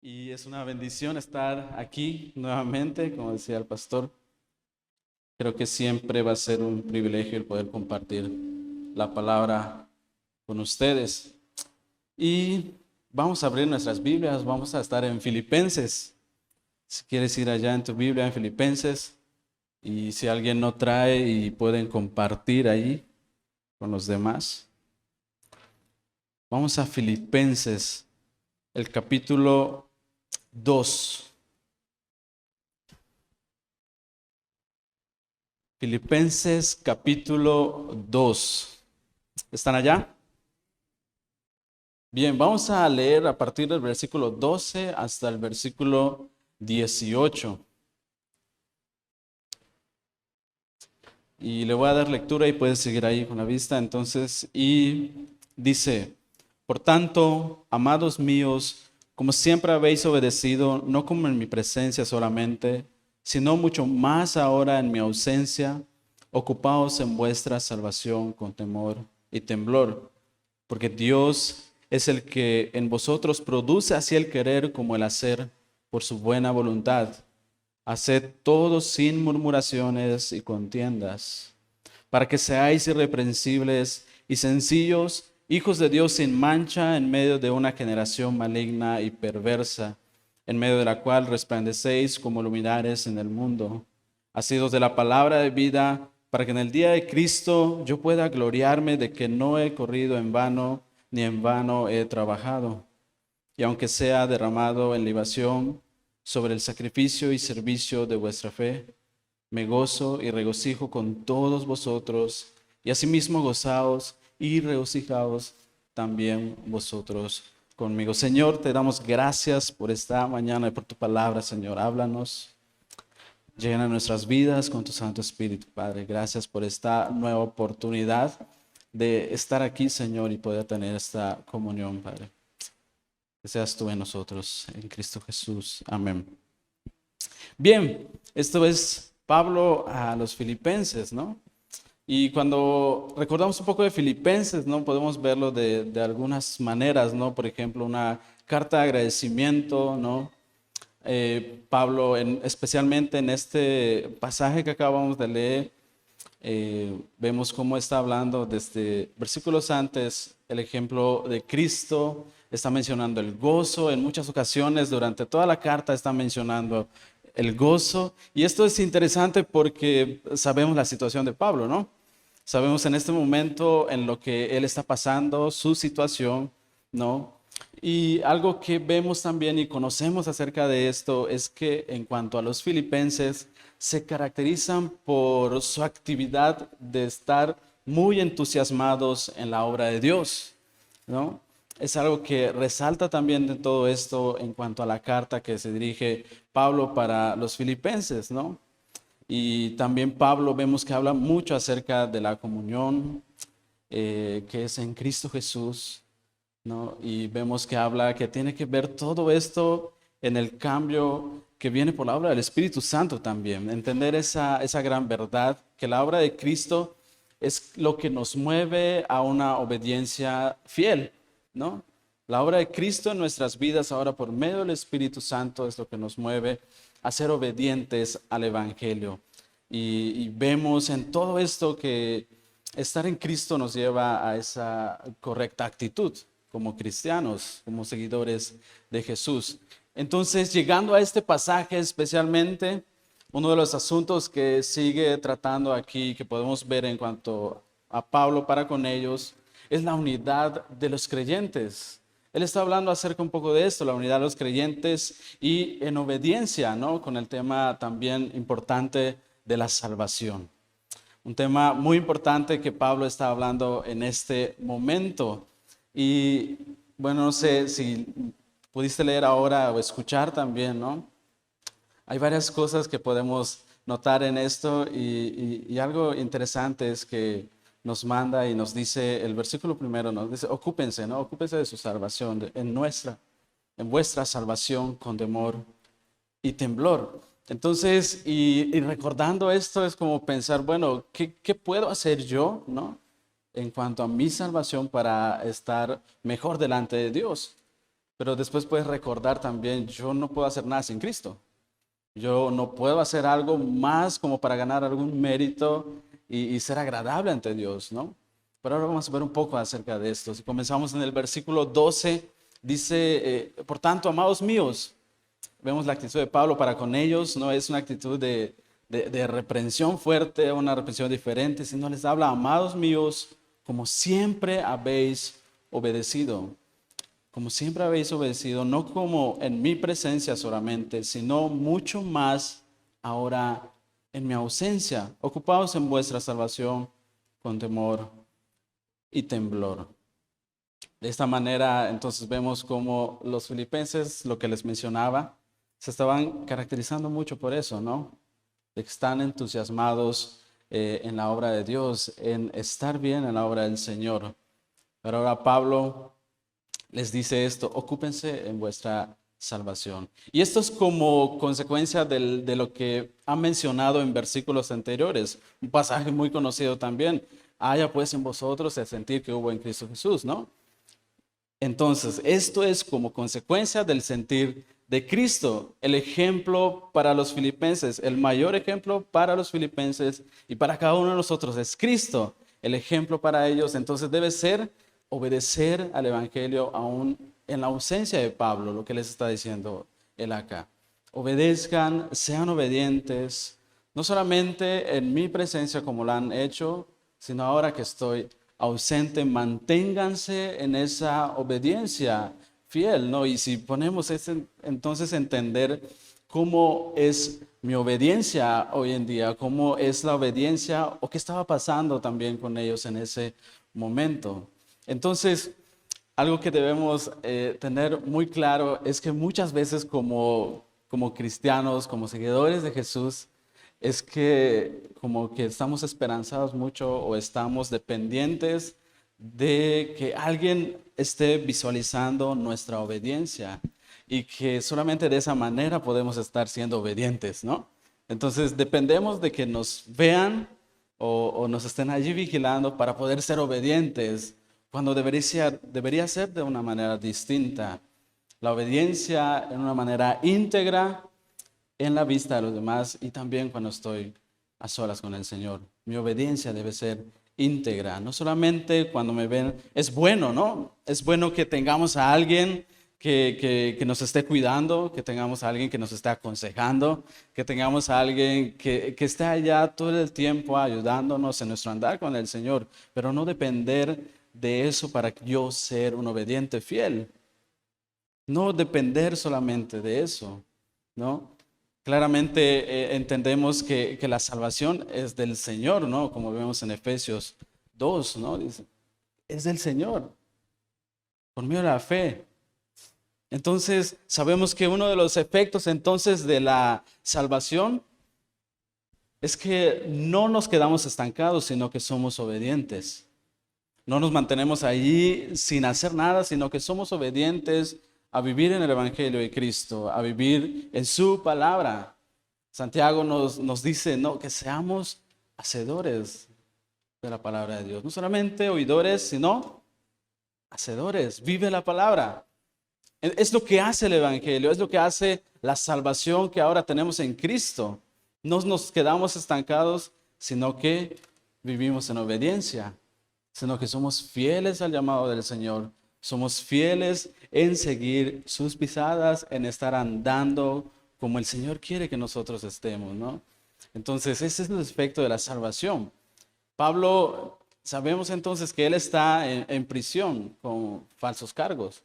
Y es una bendición estar aquí nuevamente, como decía el pastor. Creo que siempre va a ser un privilegio el poder compartir la palabra con ustedes. Y vamos a abrir nuestras Biblias, vamos a estar en Filipenses. Si quieres ir allá en tu Biblia, en Filipenses, y si alguien no trae y pueden compartir ahí con los demás. Vamos a Filipenses, el capítulo 2. Filipenses capítulo 2. ¿Están allá? Bien, vamos a leer a partir del versículo 12 hasta el versículo 18. Y le voy a dar lectura y puedes seguir ahí con la vista. Entonces, y dice, por tanto, amados míos, como siempre habéis obedecido, no como en mi presencia solamente, sino mucho más ahora en mi ausencia, ocupaos en vuestra salvación con temor y temblor, porque Dios es el que en vosotros produce así el querer como el hacer por su buena voluntad. Haced todo sin murmuraciones y contiendas, para que seáis irreprensibles y sencillos, hijos de Dios sin mancha en medio de una generación maligna y perversa, en medio de la cual resplandecéis como luminares en el mundo, asidos de la palabra de vida, para que en el día de Cristo yo pueda gloriarme de que no he corrido en vano, ni en vano he trabajado. Y aunque sea derramado en libación sobre el sacrificio y servicio de vuestra fe, me gozo y regocijo con todos vosotros, y asimismo gozaos y regocijaos también vosotros conmigo. Señor, te damos gracias por esta mañana y por tu palabra, Señor. Háblanos, llena nuestras vidas con tu Santo Espíritu, Padre. Gracias por esta nueva oportunidad de estar aquí, Señor, y poder tener esta comunión, Padre. Que seas tú en nosotros, en Cristo Jesús. Amén. Bien, esto es Pablo a los filipenses, ¿no? Y cuando recordamos un poco de Filipenses, ¿no? Podemos verlo de algunas maneras, ¿no? Por ejemplo, una carta de agradecimiento, ¿no? Pablo, especialmente en este pasaje que acabamos de leer, vemos cómo está hablando desde versículos antes el ejemplo de Cristo, está mencionando el gozo, en muchas ocasiones durante toda la carta está mencionando el gozo, y esto es interesante porque sabemos la situación de Pablo, ¿no? Sabemos en este momento en lo que él está pasando, su situación, ¿no? Y algo que vemos también y conocemos acerca de esto es que en cuanto a los filipenses, se caracterizan por su actividad de estar muy entusiasmados en la obra de Dios, ¿no? Es algo que resalta también de todo esto en cuanto a la carta que se dirige Pablo para los filipenses, ¿no? Y también Pablo vemos que habla mucho acerca de la comunión que es en Cristo Jesús, ¿no? Y vemos que habla que tiene que ver todo esto en el cambio que viene por la obra del Espíritu Santo también. Entender esa gran verdad, que la obra de Cristo es lo que nos mueve a una obediencia fiel, ¿no? La obra de Cristo en nuestras vidas ahora por medio del Espíritu Santo es lo que nos mueve a ser obedientes al Evangelio. Y vemos en todo esto que estar en Cristo nos lleva a esa correcta actitud como cristianos, como seguidores de Jesús. Entonces, llegando a este pasaje especialmente, uno de los asuntos que sigue tratando aquí, que podemos ver en cuanto a Pablo para con ellos, es la unidad de los creyentes. Él está hablando acerca un poco de esto, la unidad de los creyentes y en obediencia, ¿no? Con el tema también importante de la salvación. Un tema muy importante que Pablo está hablando en este momento. Y bueno, no sé si pudiste leer ahora o escuchar también, ¿no? Hay varias cosas que podemos notar en esto y algo interesante es que nos manda y nos dice, el versículo primero nos dice, ocúpense, ¿no? Ocúpense de su salvación, en vuestra salvación con temor y temblor. Entonces, y recordando esto es como pensar, bueno, ¿qué puedo hacer yo, ¿no? En cuanto a mi salvación para estar mejor delante de Dios. pero después puedes recordar también, yo no puedo hacer nada sin Cristo. Yo no puedo hacer algo más como para ganar algún mérito y ser agradable ante Dios, ¿no? Pero ahora vamos a ver un poco acerca de esto. Si comenzamos en el versículo 12, dice, por tanto, amados míos, vemos la actitud de Pablo para con ellos, no es una actitud de reprensión fuerte, una reprensión diferente, sino les habla, amados míos, como siempre habéis obedecido. Como siempre habéis obedecido, no como en mi presencia solamente, sino mucho más ahora en mi ausencia. Ocupaos en vuestra salvación con temor y temblor. De esta manera, entonces vemos como los filipenses, lo que les mencionaba, se estaban caracterizando mucho por eso, ¿no? De que están entusiasmados en la obra de Dios, en estar bien en la obra del Señor. Pero ahora Pablo les dice esto, ocúpense en vuestra salvación. Y esto es como consecuencia de lo que ha mencionado en versículos anteriores, un pasaje muy conocido también. Haya pues en vosotros el sentir que hubo en Cristo Jesús, ¿no? Entonces, esto es como consecuencia del sentir de Cristo, el ejemplo para los filipenses, el mayor ejemplo para los filipenses y para cada uno de nosotros es Cristo, el ejemplo para ellos. Entonces debe ser obedecer al Evangelio aún en la ausencia de Pablo, lo que les está diciendo él acá. Obedezcan, sean obedientes, no solamente en mi presencia como lo han hecho, sino ahora que estoy ausente, manténganse en esa obediencia fiel, ¿no? Y si ponemos entonces entender cómo es mi obediencia hoy en día, cómo es la obediencia o qué estaba pasando también con ellos en ese momento. Entonces, algo que debemos tener muy claro es que muchas veces como cristianos, como seguidores de Jesús, es que como que estamos esperanzados mucho o estamos dependientes de que alguien esté visualizando nuestra obediencia y que solamente de esa manera podemos estar siendo obedientes, ¿no? Entonces dependemos de que nos vean o nos estén allí vigilando para poder ser obedientes, cuando debería ser de una manera distinta. La obediencia en una manera íntegra en la vista de los demás y también cuando estoy a solas con el Señor. Mi obediencia debe ser íntegra, no solamente cuando me ven, es bueno, ¿no? Es bueno que tengamos a alguien que nos esté cuidando, que tengamos a alguien que nos esté aconsejando, que tengamos a alguien que esté allá todo el tiempo ayudándonos en nuestro andar con el Señor, pero no depender de eso para yo ser un obediente fiel. No depender solamente de eso, ¿no? Claramente entendemos que la salvación es del Señor, ¿no? Como vemos en Efesios 2, ¿no? Dice, es del Señor, por medio de la fe. Entonces, sabemos que uno de los efectos entonces de la salvación es que no nos quedamos estancados, sino que somos obedientes. No nos mantenemos allí sin hacer nada, sino que somos obedientes a vivir en el Evangelio de Cristo, a vivir en su palabra. Santiago nos dice, no, que seamos hacedores de la palabra de Dios. No solamente oidores, sino hacedores. Vive la palabra. Es lo que hace el Evangelio, es lo que hace la salvación que ahora tenemos en Cristo. No nos quedamos estancados, sino que vivimos en obediencia, sino que somos fieles al llamado del Señor. Somos fieles en seguir sus pisadas, en estar andando como el Señor quiere que nosotros estemos, ¿no? Entonces, ese es el aspecto de la salvación. Pablo, sabemos entonces que él está en prisión con falsos cargos.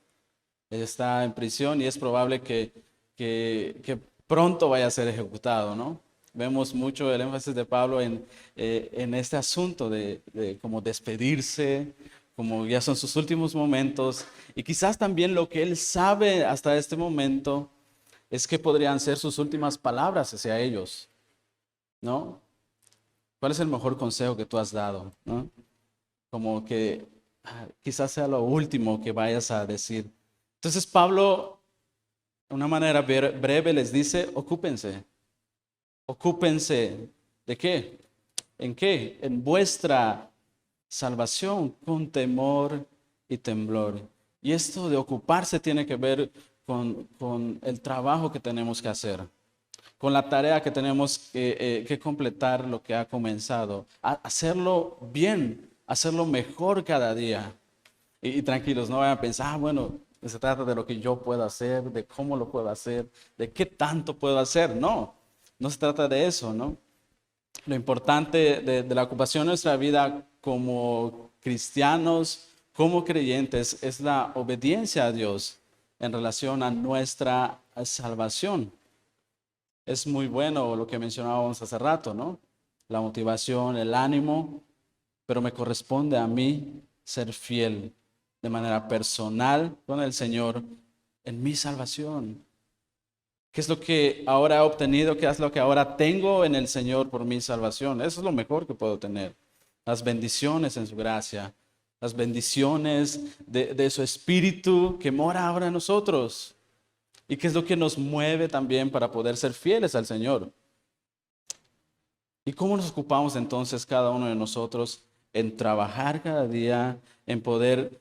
Él está en prisión y es probable que pronto vaya a ser ejecutado, ¿no? Vemos mucho el énfasis de Pablo en este asunto de como despedirse, como ya son sus últimos momentos, y quizás también lo que él sabe hasta este momento es que podrían ser sus últimas palabras hacia ellos, ¿no? ¿Cuál es el mejor consejo que tú has dado, ¿no? Como que quizás sea lo último que vayas a decir. Entonces Pablo, de una manera breve, les dice, ocúpense. Ocúpense ¿de qué? ¿En qué? En vuestra salvación con temor y temblor. Y esto de ocuparse tiene que ver con el trabajo que tenemos que hacer, con la tarea que tenemos que completar lo que ha comenzado, hacerlo bien, hacerlo mejor cada día. Y tranquilos, no vayan a pensar, bueno, se trata de lo que yo puedo hacer, de cómo lo puedo hacer, de qué tanto puedo hacer. No, no se trata de eso, ¿no? Lo importante de la ocupación de nuestra vida como cristianos, como creyentes, es la obediencia a Dios en relación a nuestra salvación. Es muy bueno lo que mencionábamos hace rato, ¿no? La motivación, el ánimo, pero me corresponde a mí ser fiel de manera personal con el Señor en mi salvación. ¿Qué es lo que ahora he obtenido? ¿Qué es lo que ahora tengo en el Señor por mi salvación? Eso es lo mejor que puedo tener. Las bendiciones en su gracia, las bendiciones de su Espíritu que mora ahora en nosotros. ¿Y qué es lo que nos mueve también para poder ser fieles al Señor? ¿Y cómo nos ocupamos entonces cada uno de nosotros en trabajar cada día, en poder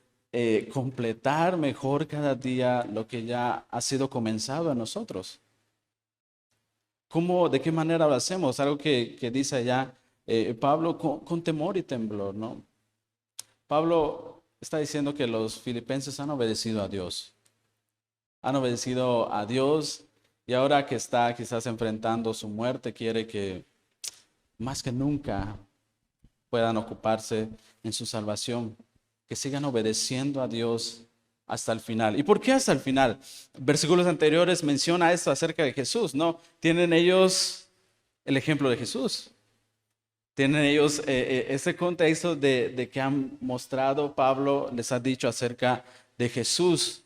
completar mejor cada día lo que ya ha sido comenzado en nosotros? ¿Cómo, de qué manera lo hacemos? Algo que dice allá Pablo con temor y temblor, ¿no? Pablo está diciendo que los filipenses han obedecido a Dios. Han obedecido a Dios y ahora que está quizás enfrentando su muerte, quiere que más que nunca puedan ocuparse en su salvación, que sigan obedeciendo a Dios hasta el final. ¿Y por qué hasta el final? Versículos anteriores menciona esto acerca de Jesús, ¿no? Tienen ellos el ejemplo de Jesús. Tienen ellos ese contexto de que han mostrado, Pablo les ha dicho acerca de Jesús,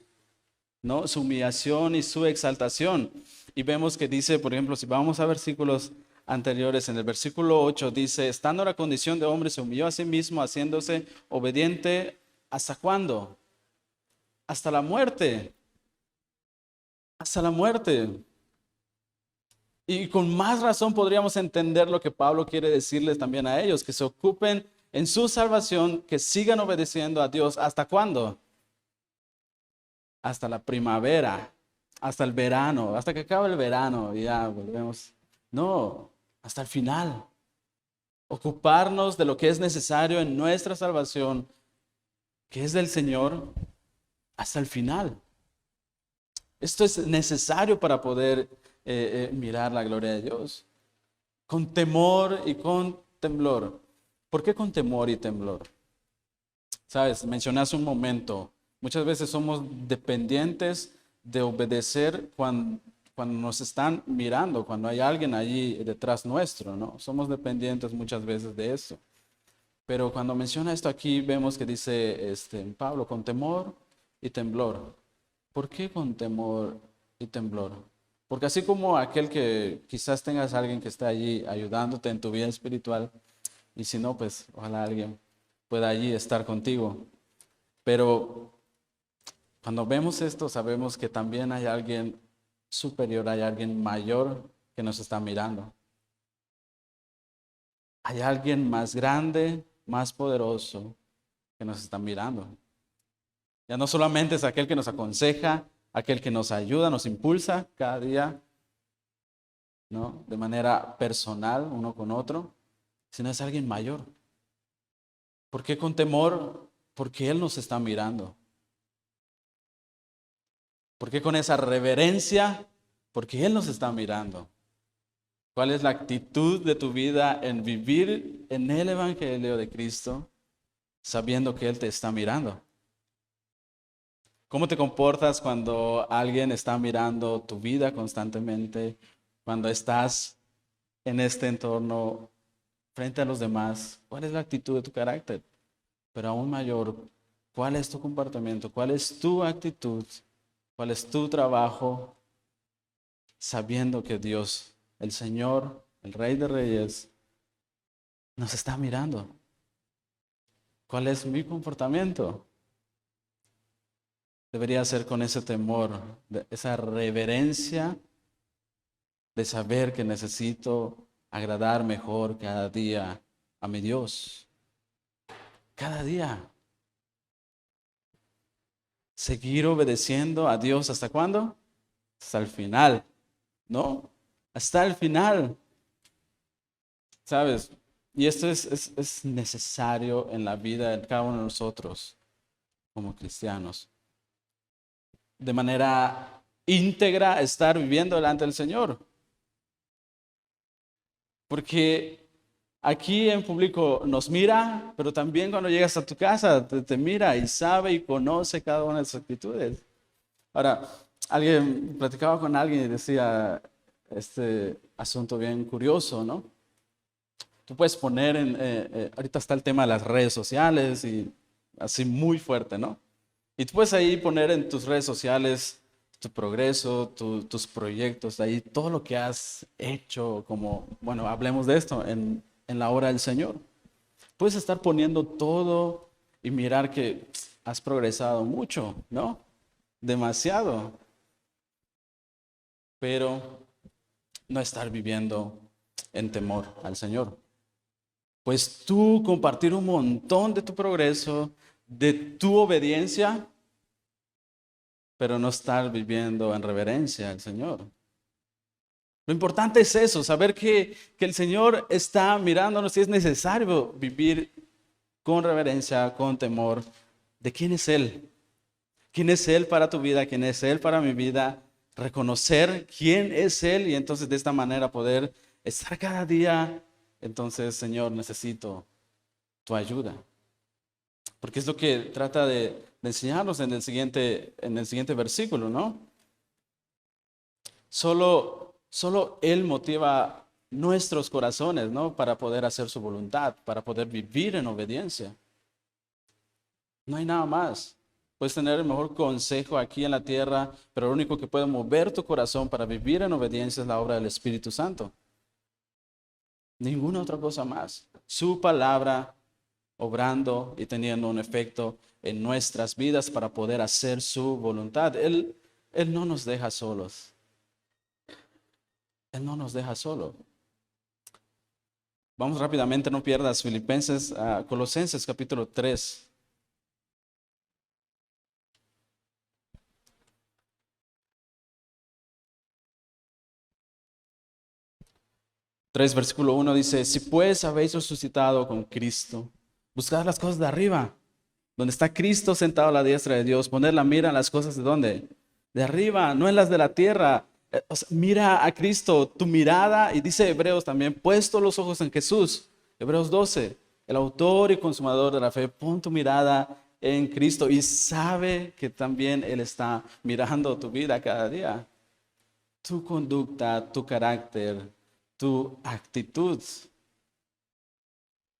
¿no? Su humillación y su exaltación. Y vemos que dice, por ejemplo, si vamos a versículos anteriores, en el versículo 8 dice, estando en la condición de hombre, se humilló a sí mismo, haciéndose obediente, ¿hasta cuándo? Hasta la muerte. Hasta la muerte. Y con más razón podríamos entender lo que Pablo quiere decirles también a ellos, que se ocupen en su salvación, que sigan obedeciendo a Dios. ¿Hasta cuándo? Hasta la primavera, hasta el verano, hasta que acabe el verano y ya volvemos. No, hasta el final. Ocuparnos de lo que es necesario en nuestra salvación, que es del Señor, hasta el final. Esto es necesario para poder mirar la gloria de Dios. Con temor y con temblor. ¿Por qué con temor y temblor? Sabes, mencioné hace un momento, muchas veces somos dependientes de obedecer cuando nos están mirando, cuando hay alguien allí detrás nuestro, ¿no? Somos dependientes muchas veces de eso. Pero cuando menciona esto aquí, vemos que dice Pablo, con temor y temblor. ¿Por qué con temor y temblor? Porque así como aquel que quizás tengas a alguien que está allí ayudándote en tu vida espiritual, y si no, pues ojalá alguien pueda allí estar contigo. Pero cuando vemos esto, sabemos que también hay alguien superior, hay alguien mayor que nos está mirando. Hay alguien más grande, más poderoso que nos está mirando. Ya no solamente es aquel que nos aconseja, aquel que nos ayuda, nos impulsa cada día, ¿no? De manera personal, uno con otro, sino es alguien mayor. ¿Por qué con temor? Porque Él nos está mirando. ¿Por qué con esa reverencia? Porque Él nos está mirando. ¿Cuál es la actitud de tu vida en vivir en el Evangelio de Cristo sabiendo que Él te está mirando? ¿Cómo te comportas cuando alguien está mirando tu vida constantemente? Cuando estás en este entorno frente a los demás, ¿cuál es la actitud de tu carácter? Pero aún mayor, ¿cuál es tu comportamiento? ¿Cuál es tu actitud? ¿Cuál es tu trabajo? Sabiendo que Dios, el Señor, el Rey de Reyes, nos está mirando. ¿Cuál es mi comportamiento? Debería ser con ese temor, esa reverencia de saber que necesito agradar mejor cada día a mi Dios. Cada día. seguir obedeciendo a Dios ¿hasta cuándo? Hasta el final, ¿no? Hasta el final, ¿sabes? Y esto es necesario en la vida de cada uno de nosotros como cristianos. De manera íntegra estar viviendo delante del Señor. Porque aquí en público nos mira, pero también cuando llegas a tu casa te mira y sabe y conoce cada una de sus actitudes. Ahora, alguien platicaba con alguien y decía este asunto bien curioso, ¿no? Tú puedes poner ahorita está el tema de las redes sociales y así muy fuerte, ¿no? Y tú puedes ahí poner en tus redes sociales tu progreso, tus proyectos, ahí todo lo que has hecho, como, bueno, hablemos de esto en la obra del Señor. Puedes estar poniendo todo y mirar que has progresado mucho, ¿no? Demasiado, pero no estar viviendo en temor al Señor. Pues tú compartir un montón de tu progreso, de tu obediencia, pero no estar viviendo en reverencia al Señor. Lo importante es eso, saber que el Señor está mirándonos y es necesario vivir con reverencia, con temor de quién es Él. ¿Quién es Él para tu vida? ¿Quién es Él para mi vida? Reconocer quién es Él y entonces de esta manera poder estar cada día. Entonces, Señor, necesito tu ayuda. Porque es lo que trata de enseñarnos en el siguiente versículo, ¿no? Solo Él motiva nuestros corazones, ¿no? Para poder hacer su voluntad, para poder vivir en obediencia. No hay nada más. Puedes tener el mejor consejo aquí en la tierra, pero lo único que puede mover tu corazón para vivir en obediencia es la obra del Espíritu Santo. Ninguna otra cosa más. Su palabra obrando y teniendo un efecto en nuestras vidas para poder hacer su voluntad. Él no nos deja solos. Él no nos deja solos. Vamos rápidamente, no pierdas Filipenses, Colosenses capítulo 3. 3, versículo 1 dice, si pues habéis resucitado con Cristo, buscad las cosas de arriba, donde está Cristo sentado a la diestra de Dios, poner la mira en las cosas de dónde, de arriba, no en las de la tierra. O sea, mira a Cristo, tu mirada, y dice Hebreos también, puesto los ojos en Jesús, Hebreos 12, el autor y consumador de la fe, pon tu mirada en Cristo y sabe que también Él está mirando tu vida cada día, tu conducta, tu carácter, tu actitud.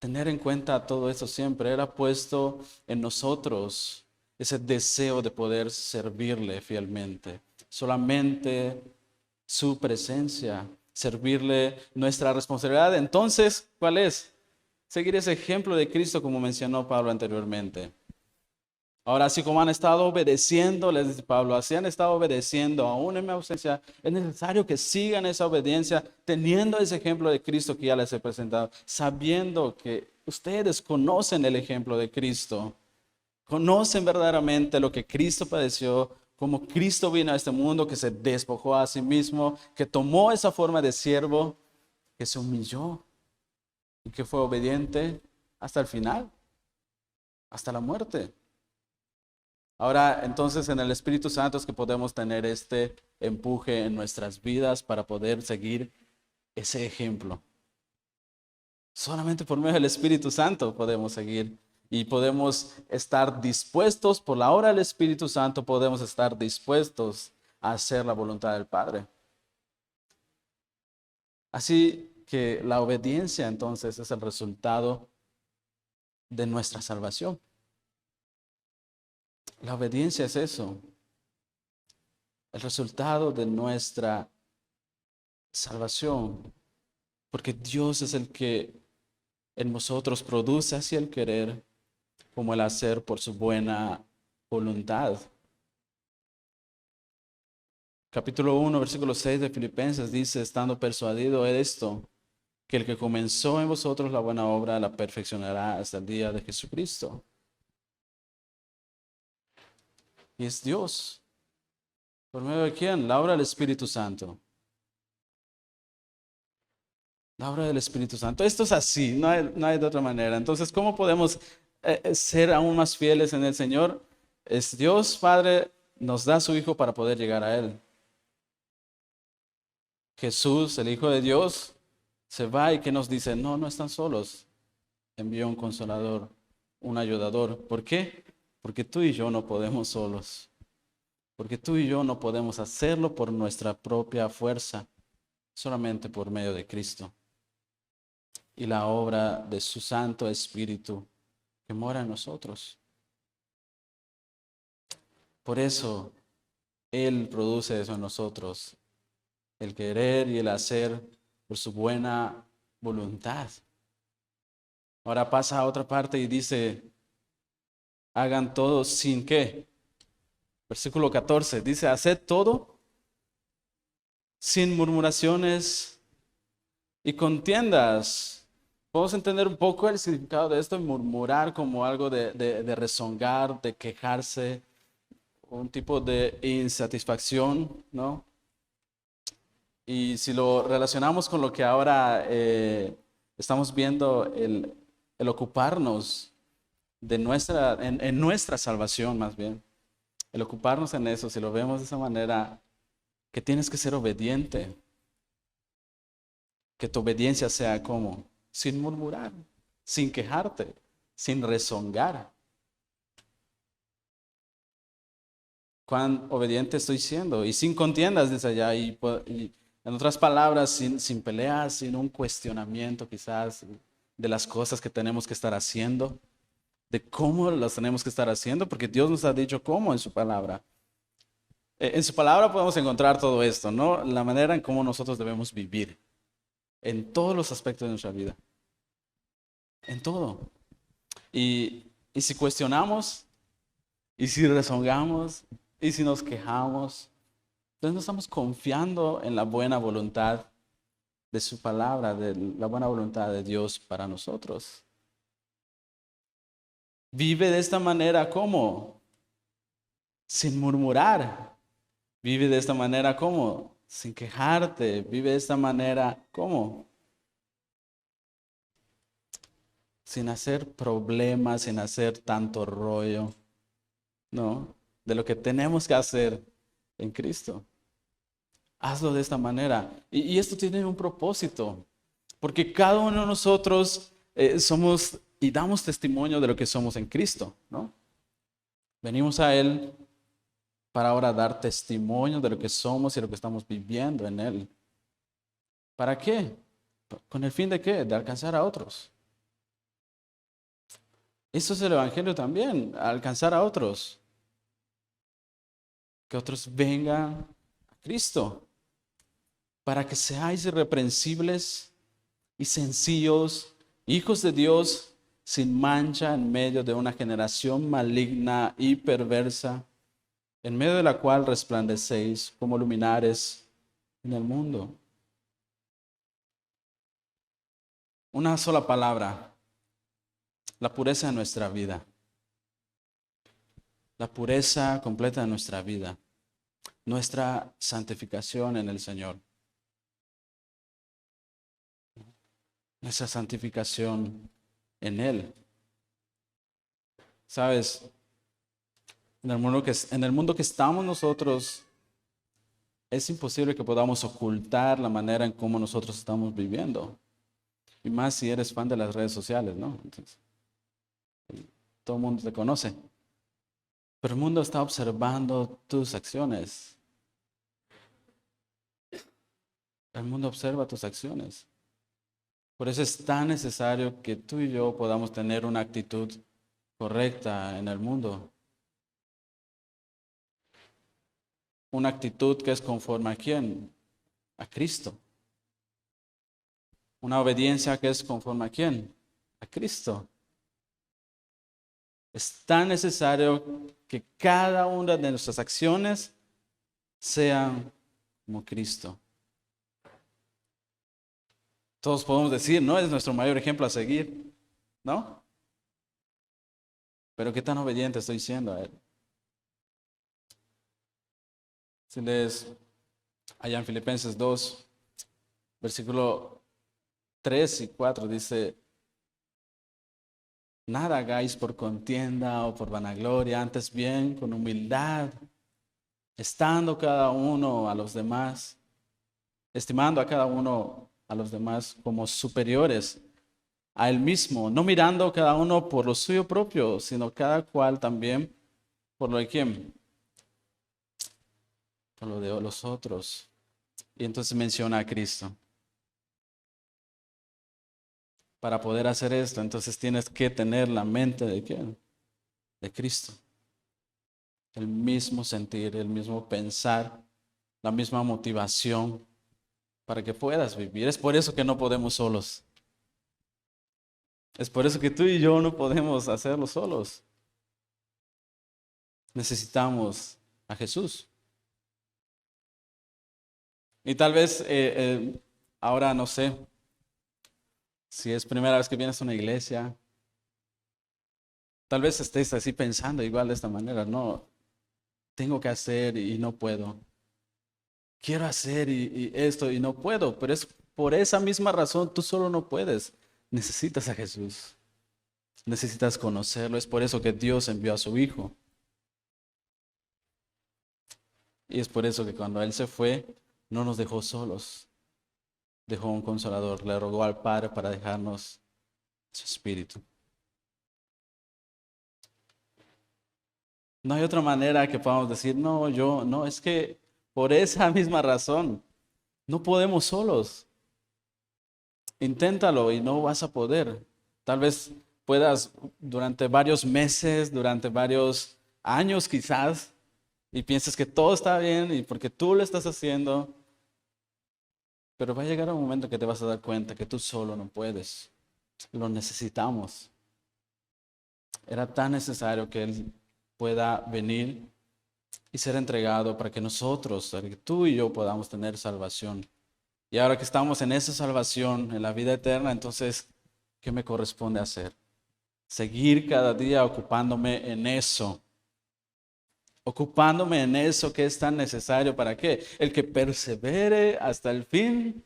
Tener en cuenta todo eso siempre era puesto en nosotros ese deseo de poder servirle fielmente. Solamente su presencia, servirle nuestra responsabilidad. Entonces, ¿cuál es? Seguir ese ejemplo de Cristo como mencionó Pablo anteriormente. Ahora, así como han estado obedeciendo, les dice Pablo, así han estado obedeciendo aún en mi ausencia, es necesario que sigan esa obediencia teniendo ese ejemplo de Cristo que ya les he presentado, sabiendo que ustedes conocen el ejemplo de Cristo, conocen verdaderamente lo que Cristo padeció, cómo Cristo vino a este mundo, que se despojó a sí mismo, que tomó esa forma de siervo, que se humilló y que fue obediente hasta el final, hasta la muerte. Ahora, entonces, en el Espíritu Santo es que podemos tener este empuje en nuestras vidas para poder seguir ese ejemplo. Solamente por medio del Espíritu Santo podemos seguir y podemos estar dispuestos, por la obra del Espíritu Santo, podemos estar dispuestos a hacer la voluntad del Padre. Así que la obediencia entonces es el resultado de nuestra salvación. La obediencia es eso, el resultado de nuestra salvación, porque Dios es el que en nosotros produce así el querer como el hacer por su buena voluntad. Capítulo 1, versículo 6 de Filipenses dice, estando persuadido de esto, que el que comenzó en vosotros la buena obra la perfeccionará hasta el día de Jesucristo. Y es Dios. ¿Por medio de quién? La obra del Espíritu Santo. La obra del Espíritu Santo. Esto es así, no hay de otra manera. Entonces, ¿cómo podemos ser aún más fieles en el Señor? Es Dios Padre, nos da a su Hijo para poder llegar a Él. Jesús, el Hijo de Dios, se va y que nos dice, no, no están solos. Envió un consolador, un ayudador. ¿Por qué? Porque tú y yo no podemos solos. Porque tú y yo no podemos hacerlo por nuestra propia fuerza, solamente por medio de Cristo y la obra de su Santo Espíritu que mora en nosotros. Por eso Él produce eso en nosotros, el querer y el hacer por su buena voluntad. Ahora pasa a otra parte y dice, hagan todo sin qué. Versículo 14 dice, haced todo sin murmuraciones y contiendas. Podemos entender un poco el significado de esto, murmurar como algo de rezongar, de quejarse, un tipo de insatisfacción, ¿no? Y si lo relacionamos con lo que ahora estamos viendo, el ocuparnos de en nuestra salvación más bien, el ocuparnos en eso, si lo vemos de esa manera, que tienes que ser obediente, que tu obediencia sea como, sin murmurar, sin quejarte, sin rezongar. Cuán obediente estoy siendo y sin contiendas, dice allá, y en otras palabras, sin peleas, sin un cuestionamiento quizás de las cosas que tenemos que estar haciendo, de cómo las tenemos que estar haciendo, porque Dios nos ha dicho cómo en su palabra. En su palabra podemos encontrar todo esto, ¿no? La manera en cómo nosotros debemos vivir, en todos los aspectos de nuestra vida, en todo. Y si cuestionamos, y si rezongamos, y si nos quejamos, entonces no estamos confiando en la buena voluntad de su palabra, de la buena voluntad de Dios para nosotros. Vive de esta manera, ¿cómo? Sin murmurar. Vive de esta manera, ¿cómo? Sin quejarte. Vive de esta manera, ¿cómo? Sin hacer problemas, sin hacer tanto rollo, ¿no? De lo que tenemos que hacer en Cristo. Hazlo de esta manera. Y esto tiene un propósito, porque cada uno de nosotros somos y damos testimonio de lo que somos en Cristo, ¿no? Venimos a Él para ahora dar testimonio de lo que somos y lo que estamos viviendo en Él. ¿Para qué? ¿Con el fin de qué? De alcanzar a otros. Eso es el Evangelio también, alcanzar a otros. Que otros vengan a Cristo. Para que seáis irreprensibles y sencillos, hijos de Dios, sin mancha en medio de una generación maligna y perversa, en medio de la cual resplandecéis como luminares en el mundo. Una sola palabra, la pureza de nuestra vida. La pureza completa de nuestra vida. Nuestra santificación en el Señor. Nuestra santificación en Él. ¿Sabes? En el mundo que estamos nosotros, es imposible que podamos ocultar la manera en cómo nosotros estamos viviendo. Y más si eres fan de las redes sociales, ¿no? Entonces, todo el mundo te conoce. Pero el mundo está observando tus acciones. El mundo observa tus acciones. Por eso es tan necesario que tú y yo podamos tener una actitud correcta en el mundo. Una actitud que es conforme a quién? A Cristo. Una obediencia que es conforme a quién? A Cristo. Es tan necesario que cada una de nuestras acciones sean como Cristo. Todos podemos decir, ¿no? Es nuestro mayor ejemplo a seguir, ¿no? Pero ¿qué tan obediente estoy siendo a Él? Si lees allá en Filipenses 2, versículo 3 y 4, dice, nada hagáis por contienda o por vanagloria, antes bien con humildad, estando cada uno a los demás, estimando a cada uno a los demás como superiores a él mismo, no mirando cada uno por lo suyo propio, sino cada cual también por lo de quién, por lo de los otros. Y entonces menciona a Cristo. Para poder hacer esto, entonces tienes que tener la mente de quién, de Cristo. El mismo sentir, el mismo pensar, la misma motivación para que puedas vivir. Es por eso que no podemos solos. Es por eso que tú y yo no podemos hacerlo solos. Necesitamos a Jesús. Y tal vez ahora no sé si es primera vez que vienes a una iglesia. Tal vez estés así pensando igual de esta manera. No, tengo que hacer y no puedo. Quiero hacer y esto y no puedo, pero es por esa misma razón tú solo no puedes. Necesitas a Jesús, necesitas conocerlo. Es por eso que Dios envió a su Hijo. Y es por eso que cuando Él se fue, no nos dejó solos. Dejó un consolador, le rogó al Padre para dejarnos su Espíritu. No hay otra manera que podamos decir, no, yo, no, es que por esa misma razón, no podemos solos. Inténtalo y no vas a poder. Tal vez puedas durante varios meses, durante varios años quizás, y piensas que todo está bien y porque tú lo estás haciendo, pero va a llegar un momento que te vas a dar cuenta que tú solo no puedes. Lo necesitamos. Era tan necesario que Él pueda venir y ser entregado para que nosotros, para que tú y yo podamos tener salvación. Y ahora que estamos en esa salvación, en la vida eterna, entonces, ¿qué me corresponde hacer? Seguir cada día ocupándome en eso. Ocupándome en eso que es tan necesario. ¿Para qué? El que persevere hasta el fin.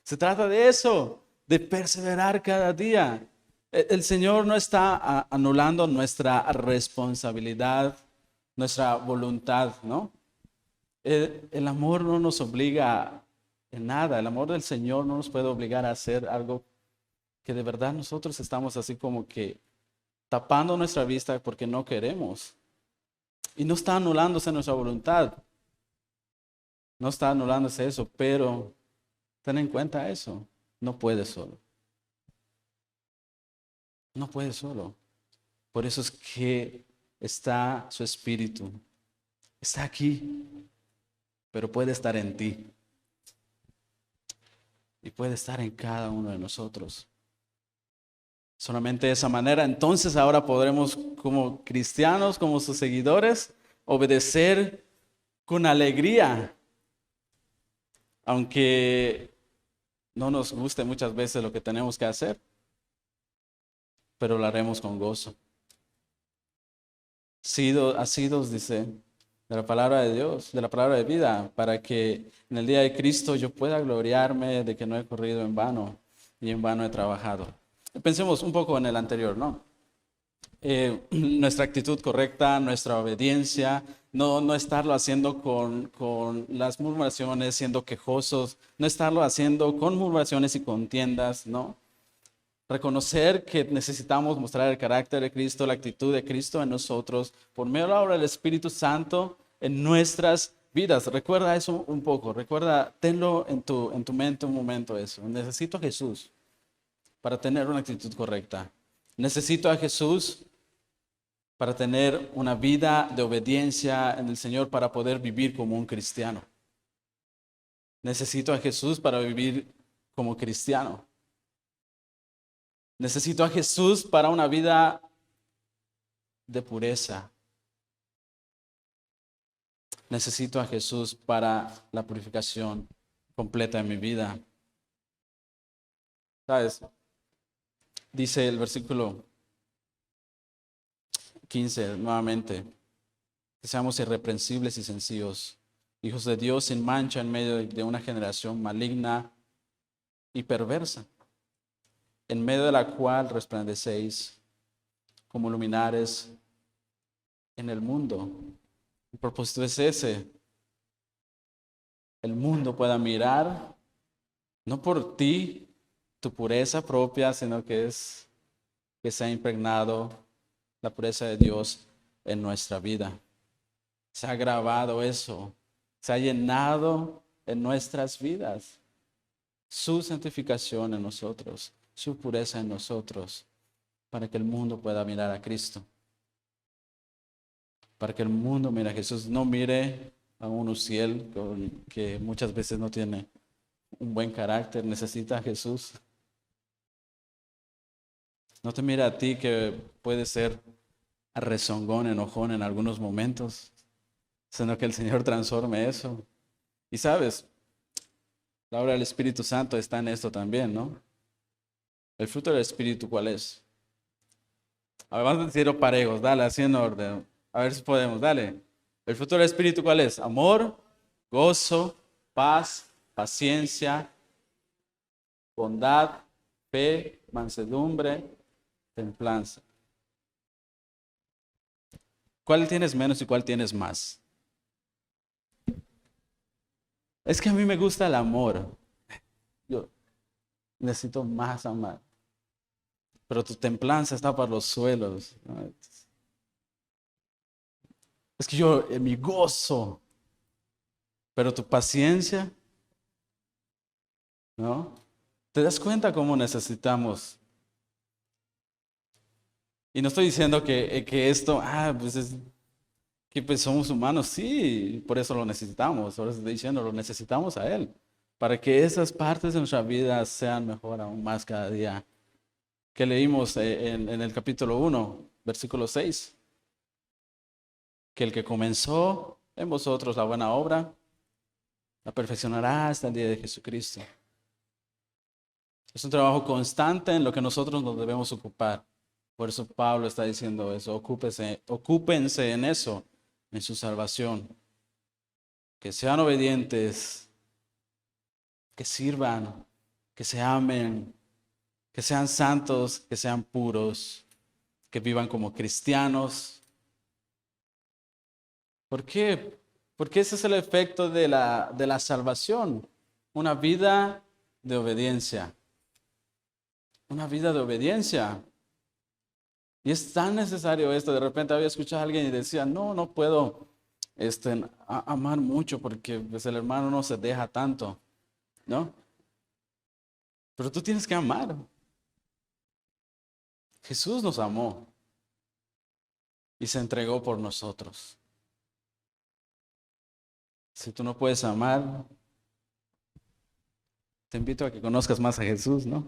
Se trata de eso, de perseverar cada día. El Señor no está anulando nuestra responsabilidad, nuestra voluntad, ¿no? El amor no nos obliga en nada. El amor del Señor no nos puede obligar a hacer algo que de verdad nosotros estamos así como que tapando nuestra vista porque no queremos. Y no está anulándose nuestra voluntad. No está anulándose eso, pero ten en cuenta eso. No puedes solo. No puedes solo. Por eso es que está su Espíritu. Está aquí, pero puede estar en ti. Y puede estar en cada uno de nosotros. Solamente de esa manera, entonces ahora podremos como cristianos, como sus seguidores, obedecer con alegría. Aunque no nos guste muchas veces lo que tenemos que hacer, pero lo haremos con gozo. Asidos, dice, de la palabra de Dios, de la palabra de vida, para que en el día de Cristo yo pueda gloriarme de que no he corrido en vano y en vano he trabajado. Pensemos un poco en el anterior, ¿no? Nuestra actitud correcta, nuestra obediencia, no estarlo haciendo con las murmuraciones, siendo quejosos, no estarlo haciendo con murmuraciones y contiendas, ¿no? Reconocer que necesitamos mostrar el carácter de Cristo, la actitud de Cristo en nosotros, por medio de la obra del Espíritu Santo en nuestras vidas. Recuerda eso un poco, recuerda, tenlo en tu mente un momento eso. Necesito a Jesús para tener una actitud correcta. Necesito a Jesús para tener una vida de obediencia en el Señor, para poder vivir como un cristiano. Necesito a Jesús para vivir como cristiano. Necesito a Jesús para una vida de pureza. Necesito a Jesús para la purificación completa de mi vida. ¿Sabes? Dice el versículo 15 nuevamente, que seamos irreprensibles y sencillos hijos de Dios sin mancha en medio de una generación maligna y perversa, en medio de la cual resplandecéis como luminares en el mundo. El propósito es ese: el mundo pueda mirar, no por ti, tu pureza propia, sino que se ha impregnado la pureza de Dios en nuestra vida. Se ha grabado eso, se ha llenado en nuestras vidas su santificación en nosotros, su pureza en nosotros, para que el mundo pueda mirar a Cristo, para que el mundo mire a Jesús, no mire a un Uziel que muchas veces no tiene un buen carácter, necesita a Jesús. No te mire a ti que puede ser rezongón, enojón en algunos momentos, sino que el Señor transforme eso. Y sabes, la obra del Espíritu Santo está en esto también, ¿no? El fruto del Espíritu, ¿cuál es? A ver, vamos a decirlo parejos, dale, así en orden. A ver si podemos, dale. El fruto del Espíritu, ¿cuál es? Amor, gozo, paz, paciencia, bondad, fe, mansedumbre, templanza. ¿Cuál tienes menos y cuál tienes más? Es que a mí me gusta el amor. Yo necesito más amar. Pero tu templanza está por los suelos, ¿no? Es que yo, mi gozo, pero tu paciencia, ¿no? ¿Te das cuenta cómo necesitamos? Y no estoy diciendo que esto, pues es que pues somos humanos, sí, por eso lo necesitamos, por eso estoy diciendo, lo necesitamos a Él, para que esas partes de nuestra vida sean mejor aún más cada día. Que leímos en el capítulo 1, versículo 6, que el que comenzó en vosotros la buena obra, la perfeccionará hasta el día de Jesucristo. Es un trabajo constante en lo que nosotros nos debemos ocupar. Por eso Pablo está diciendo eso, ocúpense en eso, en su salvación. Que sean obedientes, que sirvan, que se amen, que sean santos, que sean puros, que vivan como cristianos. ¿Por qué? Porque ese es el efecto de la salvación, una vida de obediencia. Una vida de obediencia. Y es tan necesario esto. De repente había escuchado a alguien y decía, no puedo amar mucho porque pues, el hermano no se deja tanto, ¿no? Pero tú tienes que amar. Jesús nos amó y se entregó por nosotros. Si tú no puedes amar, te invito a que conozcas más a Jesús, ¿no?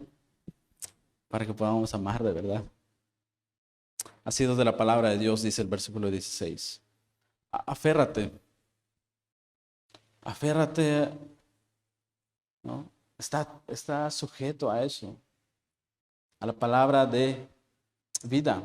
Para que podamos amar de verdad. Así de la palabra de Dios, dice el versículo 16. Aférrate. Aférrate, ¿no? Está sujeto a eso, a la palabra de vida.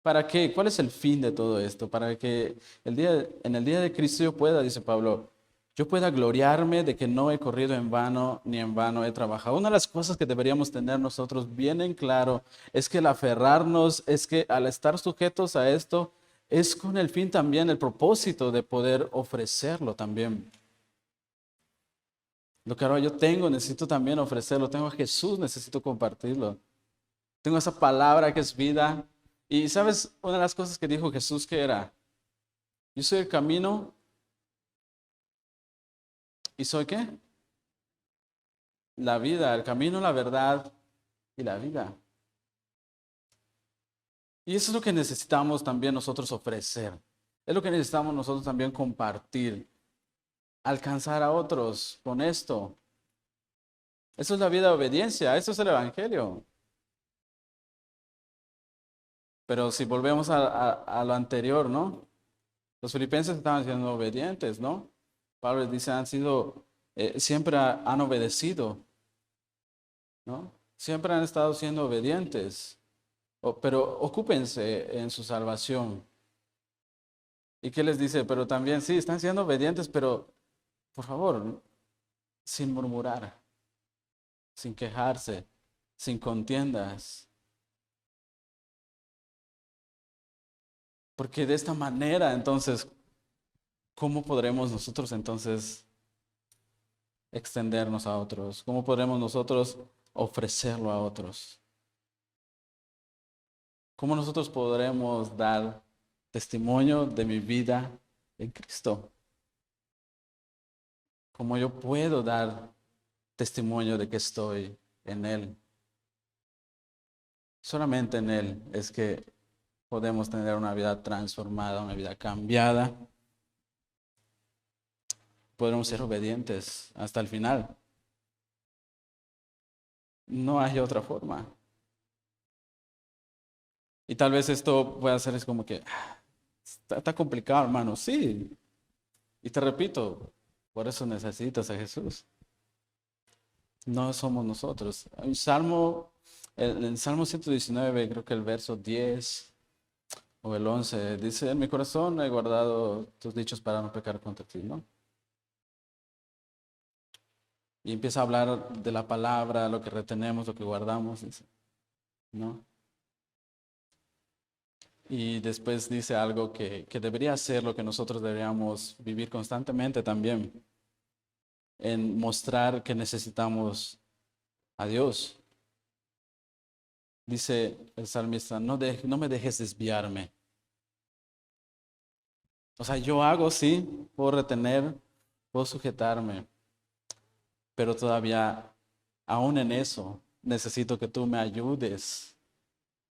¿Para qué? ¿Cuál es el fin de todo esto? Para que en el día de Cristo yo pueda, dice Pablo, yo pueda gloriarme de que no he corrido en vano ni en vano he trabajado. Una de las cosas que deberíamos tener nosotros bien en claro es que el aferrarnos, es que al estar sujetos a esto, es con el fin también, el propósito de poder ofrecerlo también. Lo que ahora yo tengo, necesito también ofrecerlo. Tengo a Jesús, necesito compartirlo. Tengo esa palabra que es vida. Y sabes, una de las cosas que dijo Jesús que era, yo soy el camino y soy ¿qué? La vida, el camino, la verdad y la vida. Y eso es lo que necesitamos también nosotros ofrecer. Es lo que necesitamos nosotros también compartir. Alcanzar a otros con esto. Eso es la vida de obediencia, eso es el Evangelio. Pero si volvemos a lo anterior, ¿no? Los filipenses estaban siendo obedientes, ¿no? Pablo les dice, siempre han obedecido, ¿no? Siempre han estado siendo obedientes, pero ocúpense en su salvación. ¿Y qué les dice? Pero también, sí, están siendo obedientes, pero por favor, sin murmurar, sin quejarse, sin contiendas. Porque de esta manera, entonces, ¿cómo podremos nosotros entonces extendernos a otros? ¿Cómo podremos nosotros ofrecerlo a otros? ¿Cómo nosotros podremos dar testimonio de mi vida en Cristo? ¿Cómo yo puedo dar testimonio de que estoy en Él? Solamente en Él es que podemos tener una vida transformada, una vida cambiada. Podremos ser obedientes hasta el final. No hay otra forma. Y tal vez esto pueda ser es como que está complicado, hermano. Sí. Y te repito, por eso necesitas a Jesús. No somos nosotros. Hay un salmo, el Salmo 119, creo que el verso 10 o el 11, dice: en mi corazón he guardado tus dichos para no pecar contra ti, ¿no? Y empieza a hablar de la palabra, lo que retenemos, lo que guardamos, dice, ¿no? Y después dice algo que debería ser lo que nosotros deberíamos vivir constantemente también, en mostrar que necesitamos a Dios. Dice el salmista: no me dejes desviarme. O sea, yo hago, sí, puedo retener, puedo sujetarme, pero todavía, aún en eso, necesito que tú me ayudes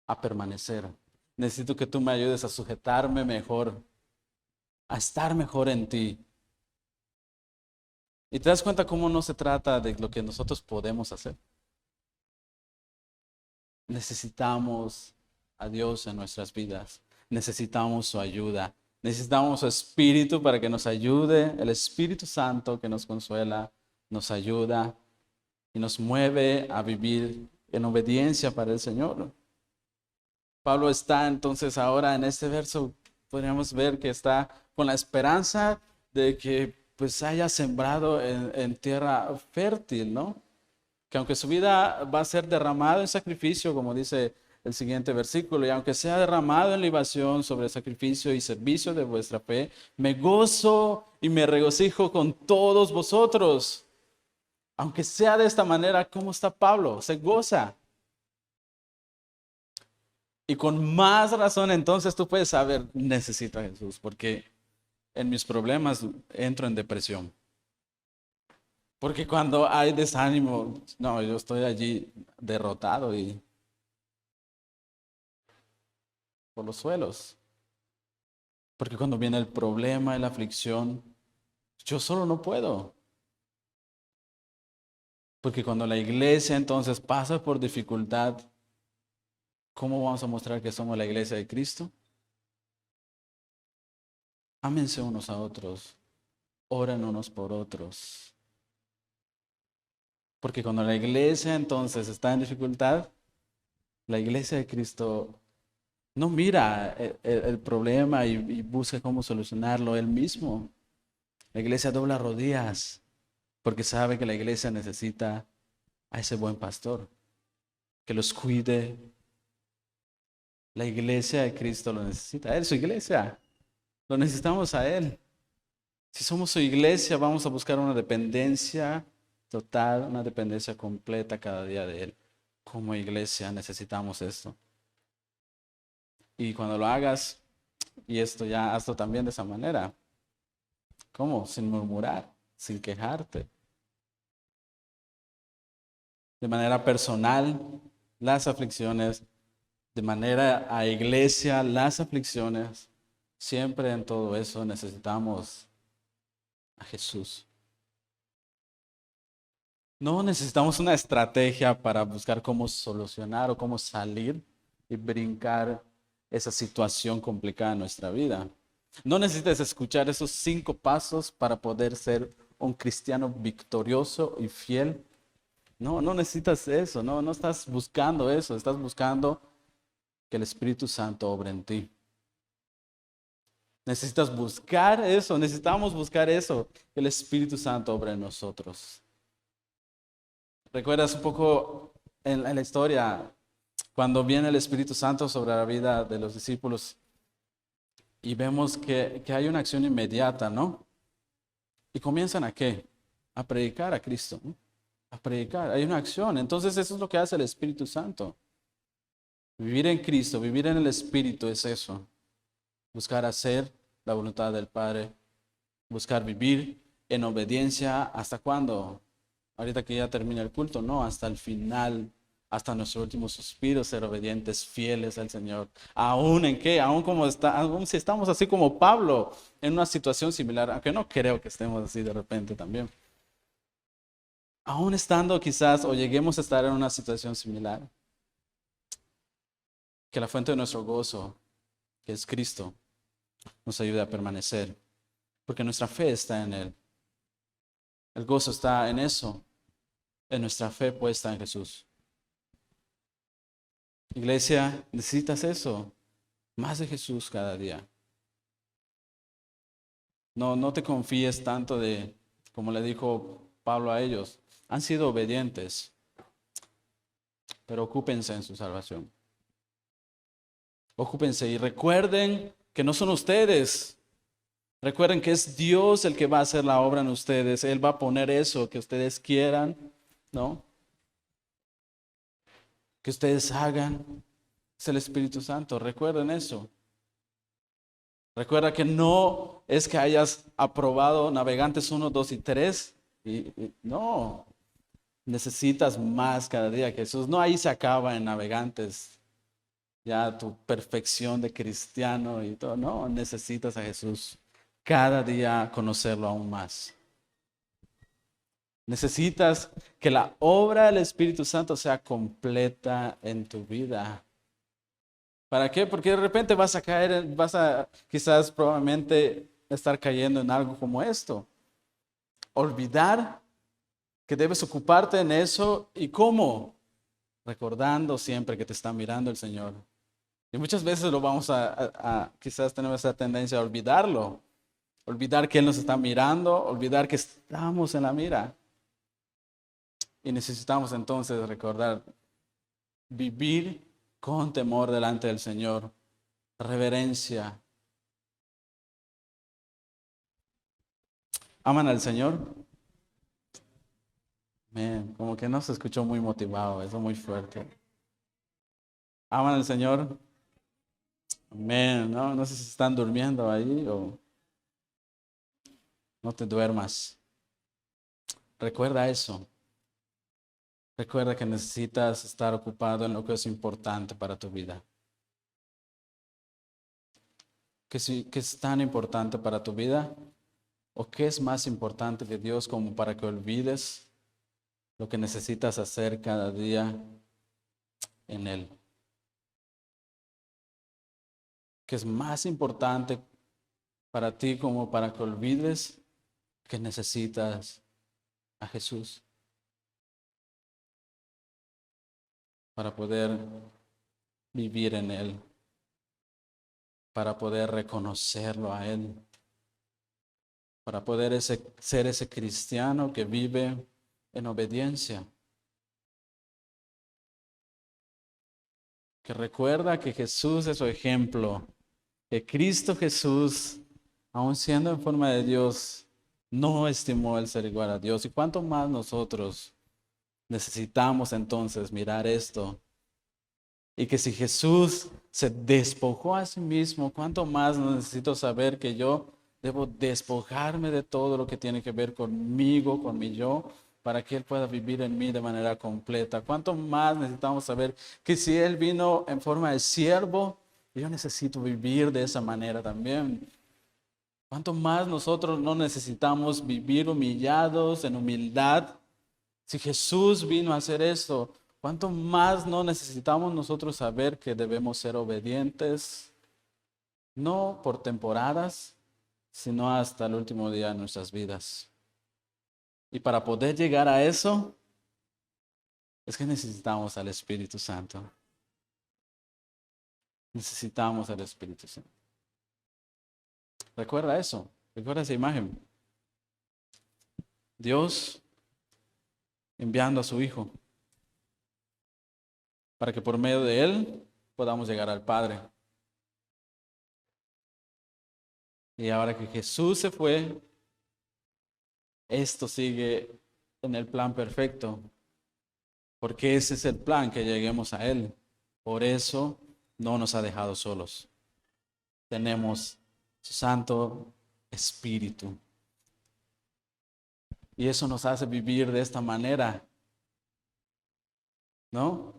a permanecer. Necesito que tú me ayudes a sujetarme mejor, a estar mejor en ti. Y te das cuenta cómo no se trata de lo que nosotros podemos hacer. Necesitamos a Dios en nuestras vidas. Necesitamos su ayuda. Necesitamos su Espíritu para que nos ayude. El Espíritu Santo que nos consuela, nos ayuda y nos mueve a vivir en obediencia para el Señor. Pablo está entonces ahora en este verso, podríamos ver que está con la esperanza de que pues haya sembrado en tierra fértil, ¿no? Que aunque su vida va a ser derramada en sacrificio, como dice el siguiente versículo, y aunque sea derramado en libación sobre sacrificio y servicio de vuestra fe, me gozo y me regocijo con todos vosotros. Aunque sea de esta manera, ¿cómo está Pablo? Se goza. Y con más razón entonces tú puedes saber, necesito a Jesús, porque en mis problemas entro en depresión. Porque cuando hay desánimo, no, yo estoy allí derrotado y por los suelos. Porque cuando viene el problema y la aflicción, yo solo no puedo. Porque cuando la iglesia entonces pasa por dificultad, ¿cómo vamos a mostrar que somos la iglesia de Cristo? Ámense unos a otros, oren unos por otros. Porque cuando la iglesia entonces está en dificultad, la iglesia de Cristo no mira el problema y busca cómo solucionarlo él mismo. La iglesia dobla rodillas porque sabe que la iglesia necesita a ese buen pastor que los cuide. La iglesia de Cristo lo necesita. A él, su iglesia. Lo necesitamos a él. Si somos su iglesia, vamos a buscar una dependencia total, una dependencia completa cada día de él. Como iglesia necesitamos esto. Y cuando lo hagas, y esto ya hazlo también de esa manera. ¿Cómo? Sin murmurar, sin quejarte. De manera personal, las aflicciones. De manera a iglesia, las aflicciones. Siempre en todo eso necesitamos a Jesús. No necesitamos una estrategia para buscar cómo solucionar o cómo salir y brincar esa situación complicada en nuestra vida. No necesitas escuchar esos 5 pasos para poder ser un cristiano victorioso y fiel. No, no necesitas eso, no estás buscando eso, estás buscando que el Espíritu Santo obre en ti. Necesitas buscar eso, necesitamos buscar eso, que el Espíritu Santo obra en nosotros. ¿Recuerdas un poco en la historia cuando viene el Espíritu Santo sobre la vida de los discípulos y vemos que hay una acción inmediata, ¿no? Y comienzan ¿a qué? A predicar a Cristo, ¿no? A predicar, hay una acción. Entonces eso es lo que hace el Espíritu Santo. Vivir en Cristo, vivir en el Espíritu es eso. Buscar hacer la voluntad del Padre, buscar vivir en obediencia. ¿Hasta cuándo? Ahorita que ya termina el culto, no, hasta el final, hasta nuestro último suspiro, ser obedientes, fieles al Señor. ¿Aún en qué? Aún si estamos así como Pablo, en una situación similar, aunque no creo que estemos así de repente también. Aún estando quizás o lleguemos a estar en una situación similar, que la fuente de nuestro gozo, que es Cristo, nos ayude a permanecer, porque nuestra fe está en Él. El gozo está en eso, en nuestra fe puesta en Jesús. Iglesia, necesitas eso, más de Jesús cada día. No te confíes tanto de, como le dijo Pablo a ellos, han sido obedientes, pero ocúpense en su salvación. Ocúpense y recuerden que no son ustedes. Recuerden que es Dios el que va a hacer la obra en ustedes. Él va a poner eso que ustedes quieran, ¿no? Que ustedes hagan. Es el Espíritu Santo. Recuerden eso. Recuerda que no es que hayas aprobado Navegantes 1, 2 y 3. No, necesitas más cada día que Jesús. No ahí se acaba en Navegantes. Ya tu perfección de cristiano y todo. No, necesitas a Jesús. Cada día conocerlo aún más. Necesitas que la obra del Espíritu Santo sea completa en tu vida. ¿Para qué? Porque de repente vas a caer, vas a quizás probablemente estar cayendo en algo como esto. Olvidar que debes ocuparte en eso y cómo. Recordando siempre que te está mirando el Señor. Y muchas veces lo vamos quizás tenemos esa tendencia a olvidarlo. Olvidar que Él nos está mirando, olvidar que estamos en la mira. Y necesitamos entonces recordar, vivir con temor delante del Señor, reverencia. ¿Aman al Señor? Como que no se escuchó muy motivado, eso muy fuerte. ¿Aman al Señor? Amén, ¿no? No sé si están durmiendo ahí o no te duermas. Recuerda eso. Recuerda que necesitas estar ocupado en lo que es importante para tu vida. ¿Qué es tan importante para tu vida? ¿O qué es más importante que Dios como para que olvides lo que necesitas hacer cada día en Él? ¿Qué es más importante para ti como para que olvides que necesitas a Jesús para poder vivir en Él, para poder reconocerlo a Él, para poder ser ese cristiano que vive en obediencia, que recuerda que Jesús es su ejemplo, que Cristo Jesús, aun siendo en forma de Dios, no estimó el ser igual a Dios. Y cuánto más nosotros necesitamos entonces mirar esto. Y que si Jesús se despojó a sí mismo, ¿cuánto más necesito saber que yo debo despojarme de todo lo que tiene que ver conmigo, con mi yo, para que Él pueda vivir en mí de manera completa? ¿Cuánto más necesitamos saber que si Él vino en forma de siervo, yo necesito vivir de esa manera también? ¿Cuánto más nosotros no necesitamos vivir humillados en humildad? Si Jesús vino a hacer esto, ¿cuánto más no necesitamos nosotros saber que debemos ser obedientes, no por temporadas, sino hasta el último día de nuestras vidas? Y para poder llegar a eso, es que necesitamos al Espíritu Santo. Necesitamos al Espíritu Santo. Recuerda eso, recuerda esa imagen. Dios enviando a su Hijo para que por medio de Él podamos llegar al Padre. Y ahora que Jesús se fue, esto sigue en el plan perfecto, porque ese es el plan, que lleguemos a Él. Por eso no nos ha dejado solos. Tenemos su Santo Espíritu. Y eso nos hace vivir de esta manera, ¿no?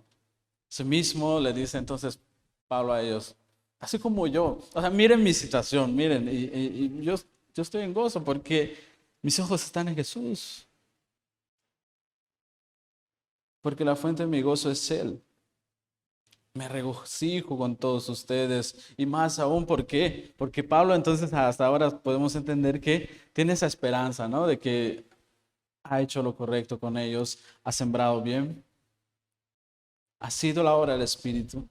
Ese mismo le dice entonces Pablo a ellos, así como yo. O sea, miren mi situación, miren, y yo estoy en gozo porque mis ojos están en Jesús. Porque la fuente de mi gozo es Él. Me regocijo con todos ustedes y más aún, ¿por qué? Porque Pablo entonces hasta ahora podemos entender que tiene esa esperanza, ¿no? De que ha hecho lo correcto con ellos, ha sembrado bien, ha sido la obra del Espíritu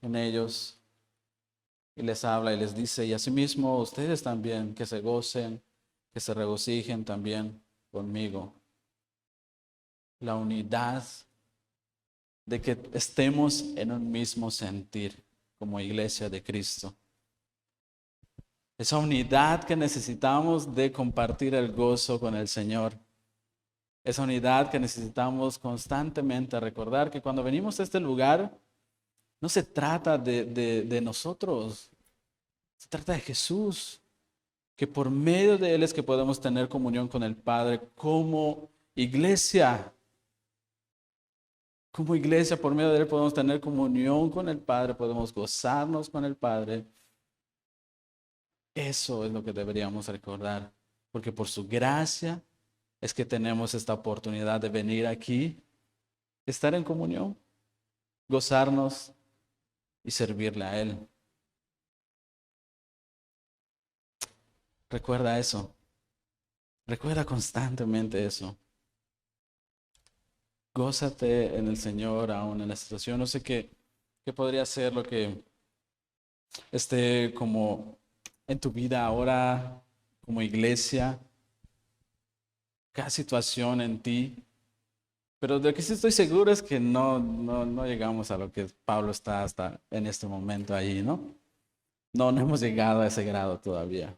en ellos y les habla y les dice, y asimismo ustedes también, que se gocen, que se regocijen también conmigo. La unidad de que estemos en un mismo sentir como iglesia de Cristo. Esa unidad que necesitamos de compartir el gozo con el Señor. Esa unidad que necesitamos constantemente recordar que cuando venimos a este lugar, no se trata de nosotros, se trata de Jesús, que por medio de Él es que podemos tener comunión con el Padre como iglesia. Como iglesia, por medio de Él podemos tener comunión con el Padre, podemos gozarnos con el Padre. Eso es lo que deberíamos recordar, porque por su gracia es que tenemos esta oportunidad de venir aquí, estar en comunión, gozarnos y servirle a Él. Recuerda eso, recuerda constantemente eso. Gózate en el Señor aún en la situación. No sé qué podría ser lo que esté como en tu vida ahora, como iglesia, cada situación en ti. Pero de lo que sí estoy seguro es que no llegamos a lo que Pablo está hasta en este momento ahí, ¿no? No hemos llegado a ese grado todavía.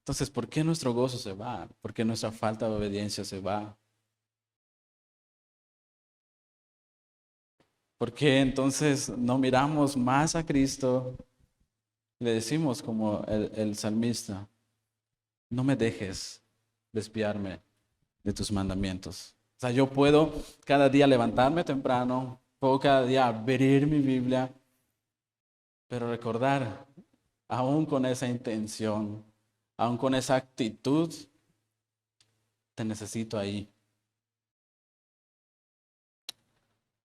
Entonces, ¿por qué nuestro gozo se va? ¿Por qué nuestra falta de obediencia se va? ¿Por qué entonces no miramos más a Cristo? Le decimos como el salmista, no me dejes desviarme de tus mandamientos. O sea, yo puedo cada día levantarme temprano, puedo cada día abrir mi Biblia, pero recordar, aún con esa intención, aún con esa actitud, te necesito ahí.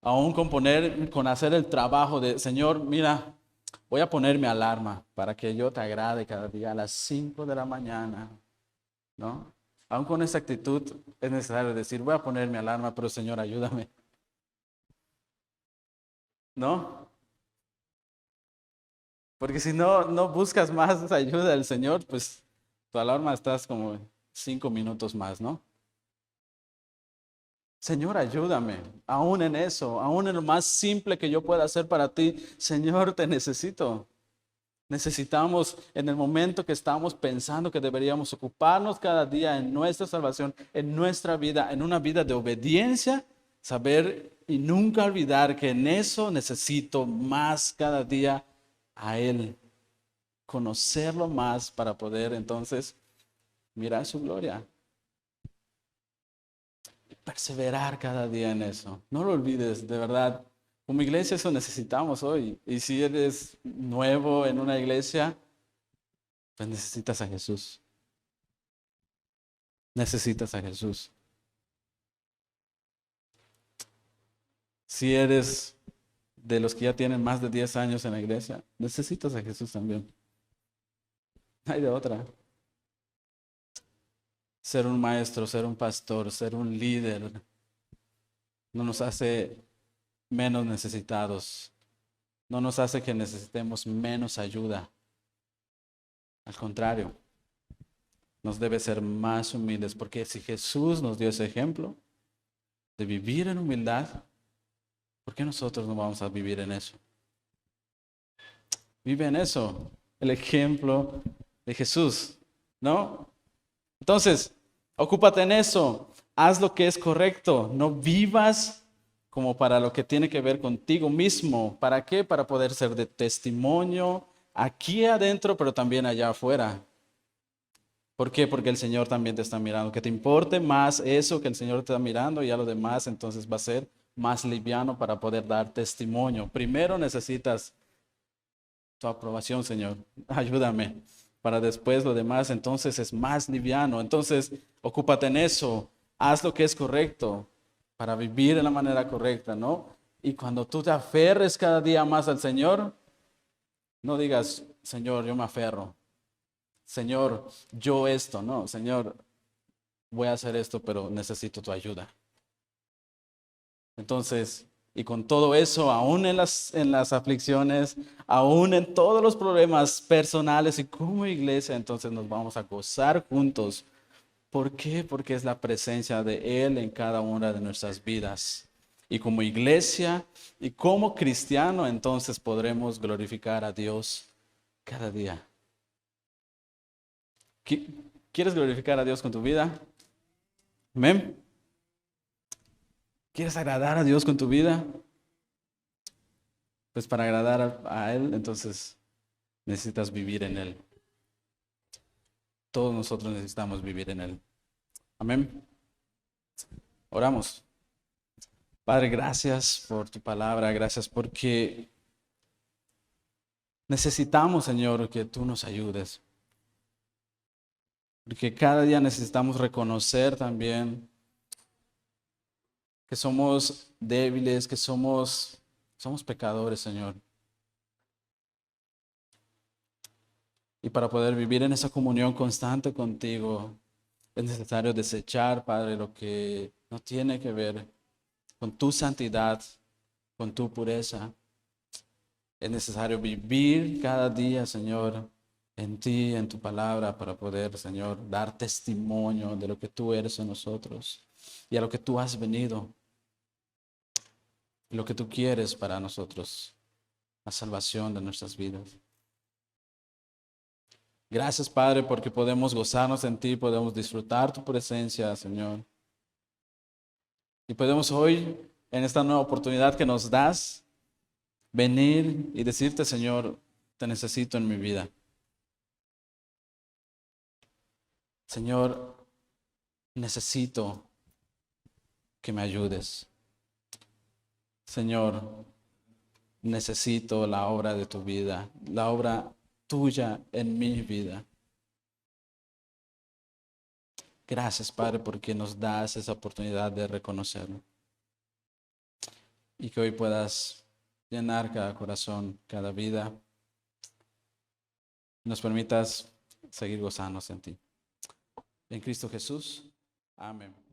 Aún con hacer el trabajo de, Señor, mira, voy a poner mi alarma para que yo te agrade cada día a las 5 de la mañana, ¿no? Aún con esa actitud es necesario decir, voy a poner mi alarma, pero Señor, ayúdame, ¿no? Porque si no buscas más esa ayuda del Señor, pues tu alarma estás como 5 minutos más, ¿no? Señor, ayúdame, aún en eso, aún en lo más simple que yo pueda hacer para ti. Señor, te necesito. Necesitamos en el momento que estamos pensando que deberíamos ocuparnos cada día en nuestra salvación, en nuestra vida, en una vida de obediencia, saber y nunca olvidar que en eso necesito más cada día a Él, conocerlo más para poder entonces mirar su gloria, perseverar cada día en eso. No lo olvides, de verdad. Como iglesia eso necesitamos hoy. Y si eres nuevo en una iglesia, pues necesitas a Jesús. Necesitas a Jesús. Si eres de los que ya tienen más de 10 años en la iglesia, necesitas a Jesús también. No hay de otra. Ser un maestro, ser un pastor, ser un líder, no nos hace menos necesitados. No nos hace que necesitemos menos ayuda. Al contrario, nos debe ser más humildes, porque si Jesús nos dio ese ejemplo de vivir en humildad, ¿por qué nosotros no vamos a vivir en eso? Vive en eso, el ejemplo de Jesús, ¿no? Entonces, ocúpate en eso, haz lo que es correcto, no vivas como para lo que tiene que ver contigo mismo. ¿Para qué? Para poder ser de testimonio aquí adentro, pero también allá afuera. ¿Por qué? Porque el Señor también te está mirando. Que te importe más eso que el Señor te está mirando y a lo demás entonces va a ser más liviano para poder dar testimonio. Primero necesitas tu aprobación, Señor. Ayúdame. Para después lo demás entonces es más liviano. Entonces, ocúpate en eso. Haz lo que es correcto para vivir de la manera correcta, ¿no? Y cuando tú te aferres cada día más al Señor, no digas, Señor, yo me aferro. Señor, yo esto, no, Señor, voy a hacer esto, pero necesito tu ayuda. Entonces, y con todo eso, aún en las aflicciones, aún en todos los problemas personales y como iglesia, entonces nos vamos a gozar juntos. ¿Por qué? Porque es la presencia de Él en cada una de nuestras vidas. Y como iglesia y como cristiano, entonces podremos glorificar a Dios cada día. ¿Quieres glorificar a Dios con tu vida? Amén. ¿Quieres agradar a Dios con tu vida? Pues para agradar a Él, entonces necesitas vivir en Él. Todos nosotros necesitamos vivir en Él. Amén. Oramos. Padre, gracias por tu palabra, gracias porque necesitamos, Señor, que tú nos ayudes. Porque cada día necesitamos reconocer también que somos débiles, que somos pecadores, Señor. Y para poder vivir en esa comunión constante contigo, es necesario desechar, Padre, lo que no tiene que ver con tu santidad, con tu pureza. Es necesario vivir cada día, Señor, en ti, en tu palabra, para poder, Señor, dar testimonio de lo que tú eres en nosotros y a lo que tú has venido, y lo que tú quieres para nosotros, la salvación de nuestras vidas. Gracias, Padre, porque podemos gozarnos en ti, podemos disfrutar tu presencia, Señor. Y podemos hoy, en esta nueva oportunidad que nos das, venir y decirte, Señor, te necesito en mi vida. Señor, necesito que me ayudes. Señor, necesito la obra de tu vida, la obra tuya en mi vida. Gracias, Padre, porque nos das esa oportunidad de reconocerlo. Y que hoy puedas llenar cada corazón, cada vida. Nos permitas seguir gozándonos en ti. En Cristo Jesús. Amén.